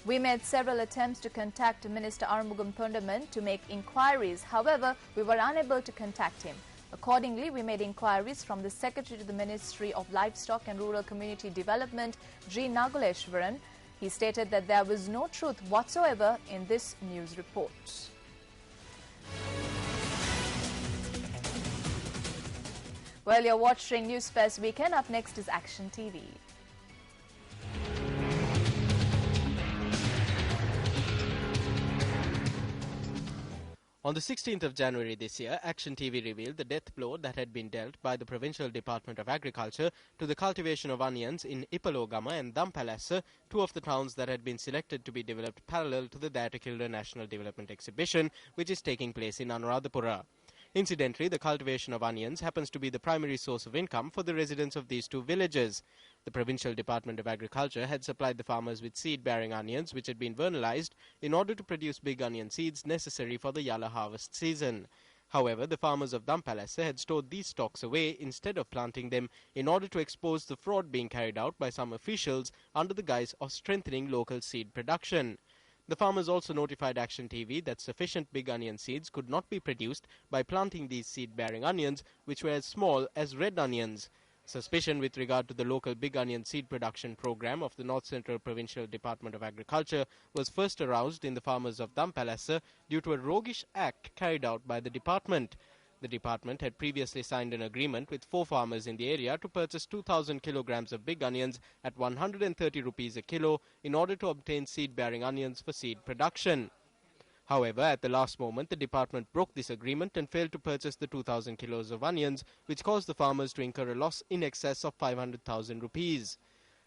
We made several attempts to contact Minister Arumugam Thondaman to make inquiries. However, we were unable to contact him. Accordingly, we made inquiries from the Secretary to the Ministry of Livestock and Rural Community Development, G. Naguleshwaran. He stated that there was no truth whatsoever in this news report. Well, you're watching News Fest Weekend. Up next is Action TV. On the 16th of January this year, Action TV revealed the death blow that had been dealt by the Provincial Department of Agriculture to the cultivation of onions in Ipalogama and Dampalassa, two of the towns that had been selected to be developed parallel to the Dayatakilda National Development Exhibition, which is taking place in Anuradhapura. Incidentally, the cultivation of onions happens to be the primary source of income for the residents of these two villages. The Provincial Department of Agriculture had supplied the farmers with seed-bearing onions which had been vernalized in order to produce big onion seeds necessary for the Yala harvest season. However, the farmers of Dampalassa had stored these stocks away instead of planting them in order to expose the fraud being carried out by some officials under the guise of strengthening local seed production. The farmers also notified Action TV that sufficient big onion seeds could not be produced by planting these seed-bearing onions, which were as small as red onions. Suspicion with regard to the local big onion seed production program of the North Central Provincial Department of Agriculture was first aroused in the farmers of Dampalassa due to a roguish act carried out by the department. The department had previously signed an agreement with 4 farmers in the area to purchase 2,000 kilograms of big onions at 130 rupees a kilo in order to obtain seed-bearing onions for seed production. However, at the last moment, the department broke this agreement and failed to purchase the 2,000 kilos of onions, which caused the farmers to incur a loss in excess of 500,000 rupees.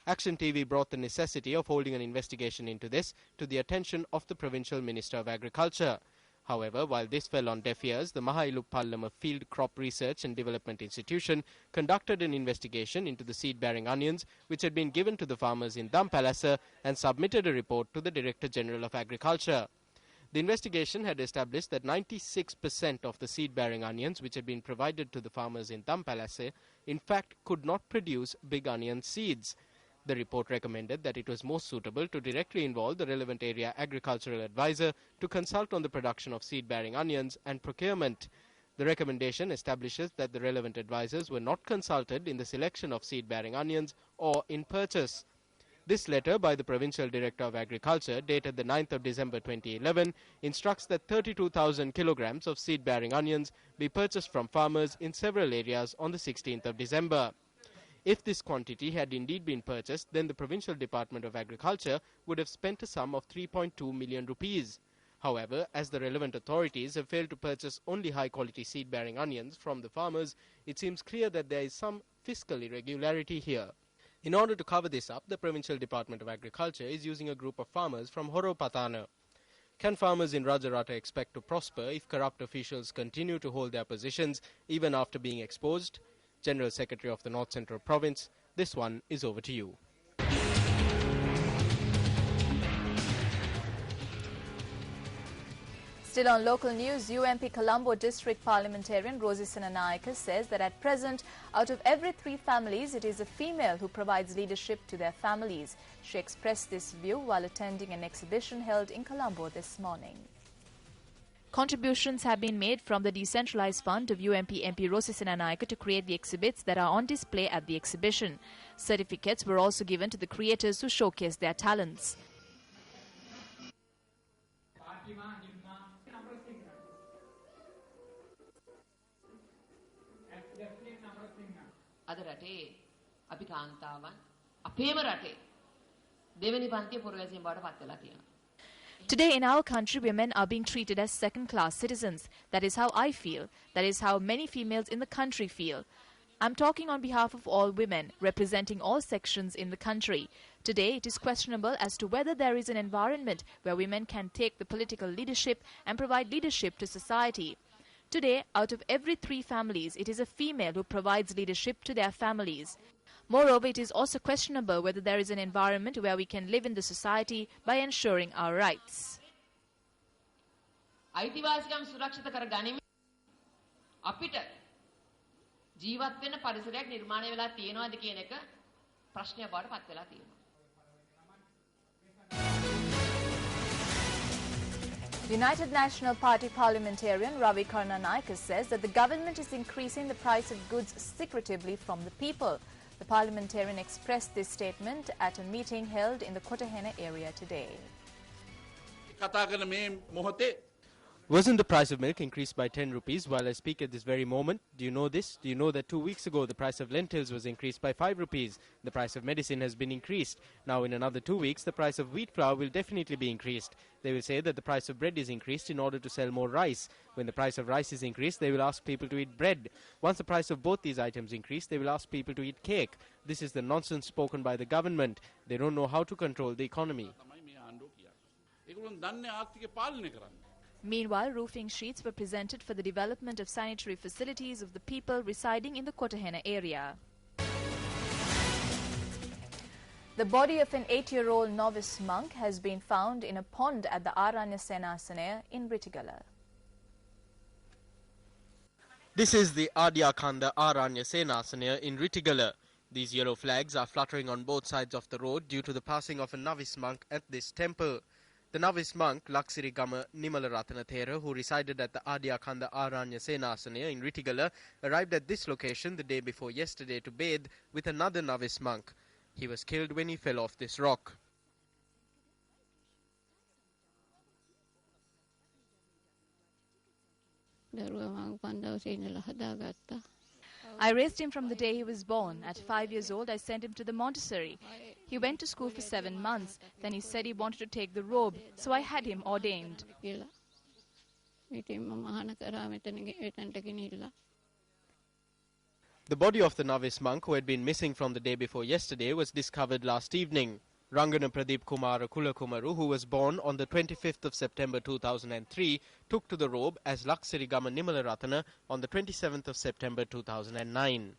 Action TV brought the necessity of holding an investigation into this to the attention of the Provincial Minister of Agriculture. However, while this fell on deaf ears, the Mahailuppallama Field Crop Research and Development Institution conducted an investigation into the seed-bearing onions which had been given to the farmers in Dampalassa and submitted a report to the Director General of Agriculture. The investigation had established that 96% of the seed-bearing onions which had been provided to the farmers in Dampalassa in fact could not produce big onion seeds. The report recommended that it was most suitable to directly involve the relevant area agricultural advisor to consult on the production of seed-bearing onions and procurement. The recommendation establishes that the relevant advisors were not consulted in the selection of seed-bearing onions or in purchase. This letter by the Provincial Director of Agriculture, dated the 9th of December 2011, instructs that 32,000 kilograms of seed-bearing onions be purchased from farmers in several areas on the 16th of December. If this quantity had indeed been purchased, then the Provincial Department of Agriculture would have spent a sum of 3.2 million rupees. However, as the relevant authorities have failed to purchase only high-quality seed-bearing onions from the farmers, it seems clear that there is some fiscal irregularity here. In order to cover this up, the Provincial Department of Agriculture is using a group of farmers from Horopatana. Can farmers in Rajarata expect to prosper if corrupt officials continue to hold their positions even after being exposed? General Secretary of the North Central Province, this one is over to you. Still on local news, UMP Colombo District Parliamentarian Rosie Senanayake says that at present, out of every 3 families, it is a female who provides leadership to their families. She expressed this view while attending an exhibition held in Colombo this morning. Contributions have been made from the decentralized fund of UMP MP Rosie Senanayake to create the exhibits that are on display at the exhibition. Certificates were also given to the creators who showcased their talents. අද රටේ අපි කාන්තාවන් අපේම රටේ දෙවෙනි පන්තිය පුරවැසියන් බවට පත් වෙලා තියෙනවා. Today in our country, women are being treated as second-class citizens. That is how I feel. That is how many females in the country feel. I'm talking on behalf of all women, representing all sections in the country. Today, it is questionable as to whether there is an environment where women can take the political leadership and provide leadership to society. Today, out of every 3 families, it is a female who provides leadership to their families. Moreover, it is also questionable whether there is an environment where we can live in the society by ensuring our rights. අයිතිවාසිකම් සුරක්ෂිත කර ගනිමින් අපිට ජීවත් වෙන පරිසරයක් නිර්මාණය වෙලා තියෙනවද කියන එක ප්‍රශ්නයක් බවට පත් වෙලා තියෙනවා. United National Party parliamentarian Ravi Karnanaike says that the government is increasing the price of goods secretively from the people. The parliamentarian expressed this statement at a meeting held in the Kotahena area today. Wasn't the price of milk increased by 10 rupees while I speak at this very moment? Do you know this? Do you know that 2 weeks ago the price of lentils was increased by 5 rupees? The price of medicine has been increased. Now in another 2 weeks the price of wheat flour will definitely be increased. They will say that the price of bread is increased in order to sell more rice. When the price of rice is increased, they will ask people to eat bread. Once the price of both these items increase, they will ask people to eat cake. This is the nonsense spoken by the government. They don't know how to control the economy. Meanwhile, roofing sheets were presented for the development of sanitary facilities of the people residing in the Kotahena area. The body of an 8-year-old novice monk has been found in a pond at the Aranya Senasanaya in Ritigala. This is the Adyakhanda Aranya Senasanaya in Ritigala. These yellow flags are fluttering on both sides of the road due to the passing of a novice monk at this temple. The novice monk, Laksirigama Nimalaratana Thera, who resided at the Adyakhanda Aranya Senasanaya in Ritigala, arrived at this location the day before yesterday to bathe with another novice monk. He was killed when he fell off this rock. I raised him from the day he was born. At 5 years old, I sent him to the Montessori. He went to school for 7 months. Then he said he wanted to take the robe, so I had him ordained. The body of the novice monk, who had been missing from the day before yesterday, was discovered last evening. Rangana Pradeep Kumara Kulakumaru, who was born on the 25th of September 2003, took to the robe as Laksirigama Nimalaratana on the 27th of September 2009.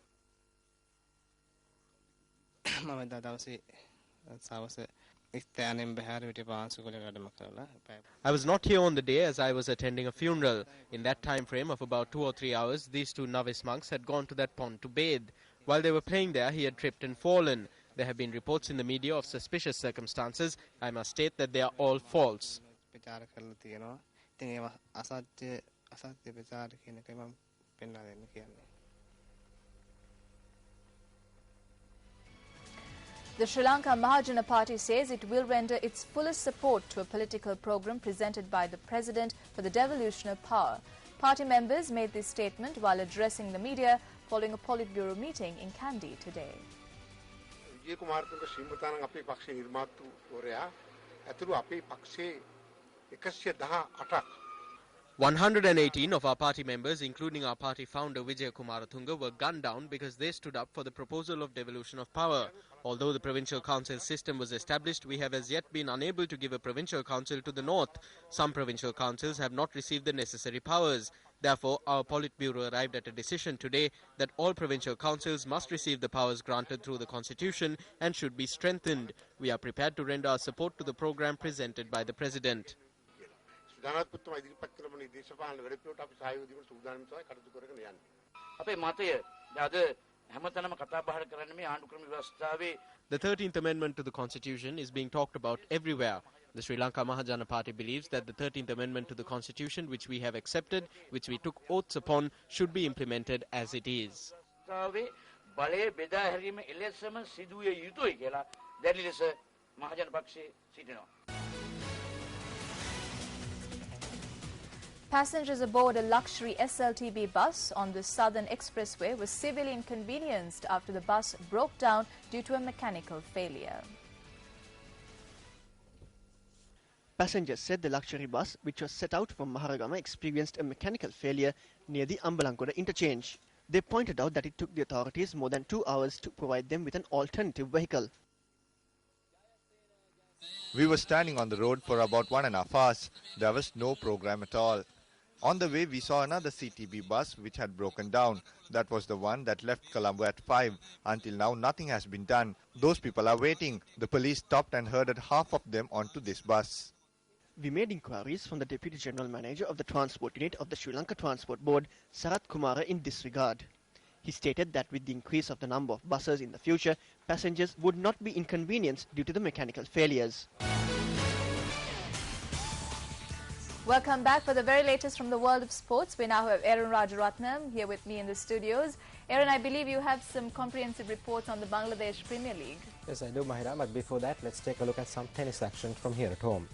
I was not here on the day as I was attending a funeral. In that time frame of about 2 or 3 hours, these two novice monks had gone to that pond to bathe. While they were playing there, he had tripped and fallen. There have been reports in the media of suspicious circumstances. I must state that they are all false. The Sri Lanka Mahajana Party says it will render its fullest support to a political program presented by the President for the devolution of power. Party members made this statement while addressing the media following a Politburo meeting in Kandy today. 118 of our party members, including our party founder Vijay Kumaratunga, were gunned down because they stood up for the proposal of devolution of power. Although the provincial council system was established, we have as yet been unable to give a provincial council to the north. Some provincial councils have not received the necessary powers. Therefore, our Politburo arrived at a decision today that all provincial councils must receive the powers granted through the constitution and should be strengthened. We are prepared to render our support to the program presented by the President. The 13th Amendment to the Constitution is being talked about everywhere. The Sri Lanka Mahajana Party believes that the 13th Amendment to the Constitution, which we have accepted, which we took oaths upon, should be implemented as it is. Passengers aboard a luxury SLTB bus on the Southern Expressway were severely inconvenienced after the bus broke down due to a mechanical failure. Passengers said the luxury bus, which was set out from Maharagama, experienced a mechanical failure near the Ambalangoda interchange. They pointed out that it took the authorities more than 2 hours to provide them with an alternative vehicle. We were standing on the road for about 1.5 hours. There was no program at all. On the way, we saw another CTB bus which had broken down. That was the one that left Colombo at 5. Until now, nothing has been done. Those people are waiting. The police stopped and herded half of them onto this bus. We made inquiries from the Deputy General Manager of the Transport Unit of the Sri Lanka Transport Board, Sarath Kumara, in this regard. He stated that with the increase of the number of buses in the future, passengers would not be inconvenienced due to the mechanical failures. Welcome back for the very latest from the world of sports. We now have Aaron Rajaratnam here with me in the studios. Aaron, I believe you have some comprehensive reports on the Bangladesh Premier League. Yes, I do, Mahira, but before that, let's take a look at some tennis action from here at home.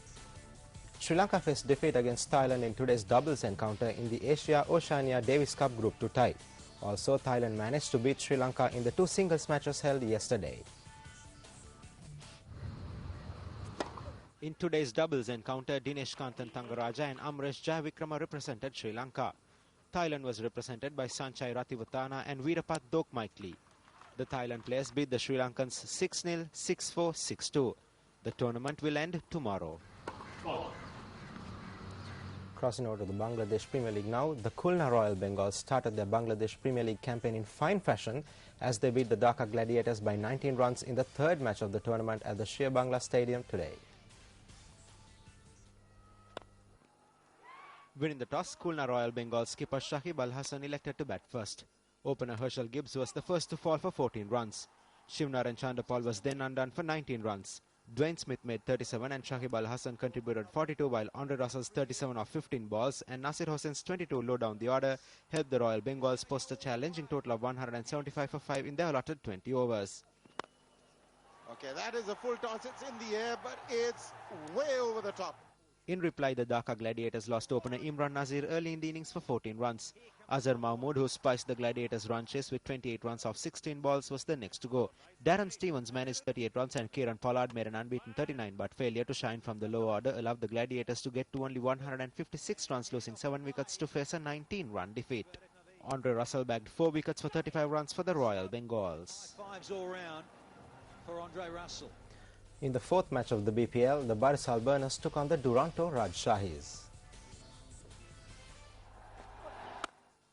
Sri Lanka faced defeat against Thailand in today's doubles encounter in the Asia-Oceania Davis Cup Group 2 tie. Also, Thailand managed to beat Sri Lanka in the 2 singles matches held yesterday. In today's doubles encounter, Dinesh Kantan Thangaraja and Amresh Jayavikrama represented Sri Lanka. Thailand was represented by Sanchai Rativatana and Veerapat Dokmaikli. The Thailand players beat the Sri Lankans 6-0, 6-4, 6-2. The tournament will end tomorrow. Crossing over to the Bangladesh Premier League now, the Khulna Royal Bengals started their Bangladesh Premier League campaign in fine fashion as they beat the Dhaka Gladiators by 19 runs in the third match of the tournament at the Sher Bangla Stadium today. Winning the toss, Khulna Royal Bengal skipper Shahib Al Hassan elected to bat first. Opener Herschel Gibbs was the first to fall for 14 runs. Shivnaran Chandapal was then undone for 19 runs. Dwayne Smith made 37 and Shahib Al Hassan contributed 42, while Andre Russell's 37 off 15 balls and Nasir Hossain's 22 low down the order helped the Royal Bengals post a challenging total of 175 for 5 in their allotted 20 overs. Okay, that is a full toss. It's in the air, but it's way over the top. In reply, the Dhaka Gladiators lost opener Imran Nazir early in the innings for 14 runs. Azhar Mahmood, who spiced the Gladiators' run chase with 28 runs off 16 balls, was the next to go. Darren Stevens managed 38 runs and Kieran Pollard made an unbeaten 39, but failure to shine from the low order allowed the Gladiators to get to only 156 runs, losing 7 wickets to face a 19-run defeat. Andre Russell bagged 4 wickets for 35 runs for the Royal Bengals. Fives all round for Andre Russell. In the fourth match of the BPL, the Barisal Burners took on the Duranto Rajshahis.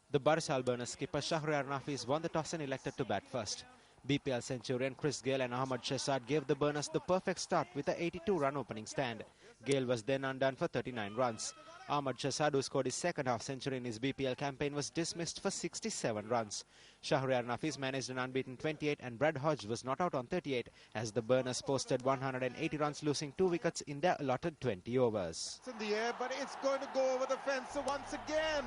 The Barisal Burners skipper Shahryar Nafis won the toss and elected to bat first. BPL centurion Chris Gale and Ahmad Shehzad gave the Burners the perfect start with a 82-run opening stand. Gale was then undone for 39 runs. Ahmad Shehzad, who scored his second half century in his BPL campaign, was dismissed for 67 runs. Shahryar Nafis managed an unbeaten 28 and Brad Hodge was not out on 38 as the Burners posted 180 runs, losing 2 wickets in their allotted 20 overs. It's in the air, but it's going to go over the fence once again.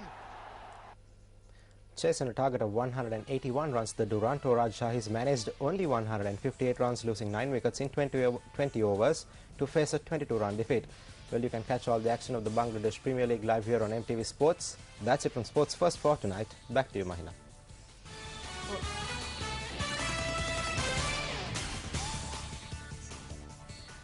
Chasing a target of 181 runs, the Duranto Rajshahis managed only 158 runs, losing 9 wickets in 20 overs to face a 22-run defeat. Well, you can catch all the action of the Bangladesh Premier League live here on MTV Sports. That's it from Sports First for tonight. Back to you, Mahina.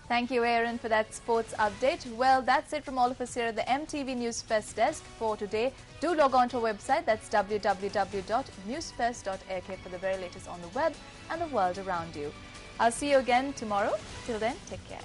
Thank you, Aaron, for that sports update. Well, that's it from all of us here at the MTV News Fest desk for today. Do log on to our website. That's www.newsfest.ak for the very latest on the web and the world around you. I'll see you again tomorrow. Till then, take care.